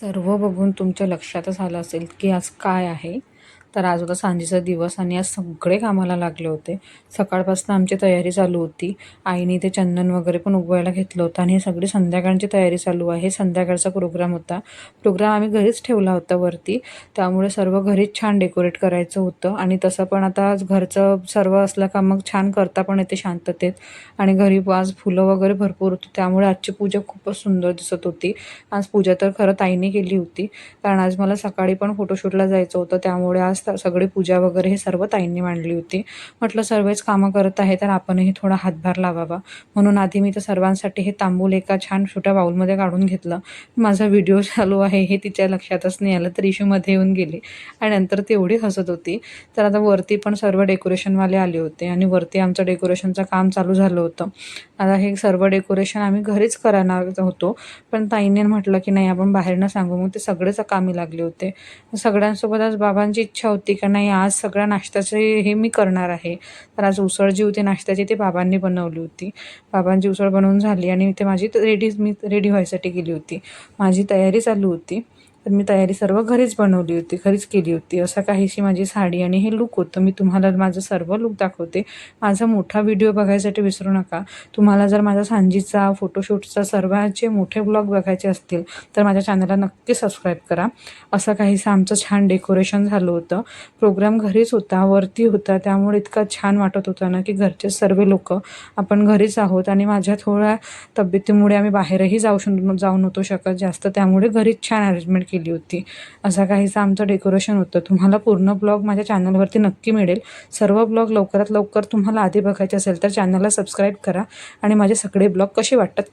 सर्व बघून तुमच्या लक्षातच आलं असेल की आज काय आहे. तर आज होता सांजेचा दिवस आणि आज सगळे कामाला लागले होते. सकाळपासून आमची तयारी चालू होती. आईने ते चंदन वगैरे पण उगवायला घेतलं होतं आणि सगळी संध्याकाळची तयारी चालू आहे. संध्याकाळचा प्रोग्राम होता. प्रोग्राम आम्ही घरीच ठेवला होता वरती. त्यामुळे सर्व घरीच छान डेकोरेट करायचं होतं आणि तसं पण आता घरचं सर्व असलं का मग छान करता पण येते शांततेत. आणि घरी आज फुलं वगैरे भरपूर होती, त्यामुळे आजची पूजा खूपच सुंदर दिसत होती. आज पूजा तर खरं ताईने केली होती, कारण आज मला सकाळी पण फोटोशूटला जायचं होतं. त्यामुळे आज सगळी पूजा वगैरे हे सर्व ताईंनी मांडली होती. म्हटलं सर्वच कामं करत आहे तर आपणही थोडा हातभार लावावा, म्हणून आधी मी तर सर्वांसाठी हे तांबूल एका छान छोट्या बाउलमध्ये काढून घेतलं. माझा व्हिडिओ चालू आहे हे तिच्या लक्षातच नाही आलं, तर इशूमध्ये येऊन गेली आणि नंतर ती एवढी हसत होती. तर आता वरती पण सर्व डेकोरेशनवाले आले होते आणि वरती आमचं डेकोरेशनचं काम चालू झालं होतं. आता हे सर्व डेकोरेशन आम्ही घरीच करणार होतो, पण ताईने म्हटलं की नाही आपण बाहेरनं सांगू. मग ते सगळेच कामी लागले होते. सगळ्यांसोबत आज बाबांची इच्छा होती की नाही आज सगळ्या नाश्त्याचे हे मी करणार आहे. तर आज उसळ जी होती नाश्त्याची ती बाबांनी बनवली होती. बाबांची उसळ बनवून झाली आणि मी मी रेडी व्हायसाठी गेली होती. माझी तयारी चालू होती. तर मी तयारी सर्व घरीच बनवली होती, घरीच केली होती. असं काहीशी माझी साडी आणि हे लूक होतं. मी तुम्हाला माझं सर्व लूक दाखवते. माझा मोठा व्हिडिओ बघायसाठी विसरू नका. तुम्हाला जर माझा सांजीचा फोटोशूटचा सर्वांचे मोठे ब्लॉग बघायचे असतील तर माझ्या चॅनलला नक्की सबस्क्राईब करा. असं काहीसं आमचं छान डेकोरेशन झालं होतं. प्रोग्राम घरीच होता, वरती होता, त्यामुळे इतकं छान वाटत होतं ना की घरचे सर्व लोक आपण घरीच आहोत. आणि माझ्या थोड्या तब्येतीमुळे आम्ही बाहेरही जाऊ नव्हतो शकत जास्त, त्यामुळे घरीच छान अरेंजमेंट केली होती. असं काहीसं आमचं डेकोरेशन होतं. तुम्हाला पूर्ण ब्लॉग माझ्या चॅनलवरती नक्की मिळेल. सर्व ब्लॉग लवकरात लवकर तुम्हाला आधी बघायचे असेल तर चॅनलला सबस्क्राईब करा आणि माझे सगळे ब्लॉग कसे वाटतात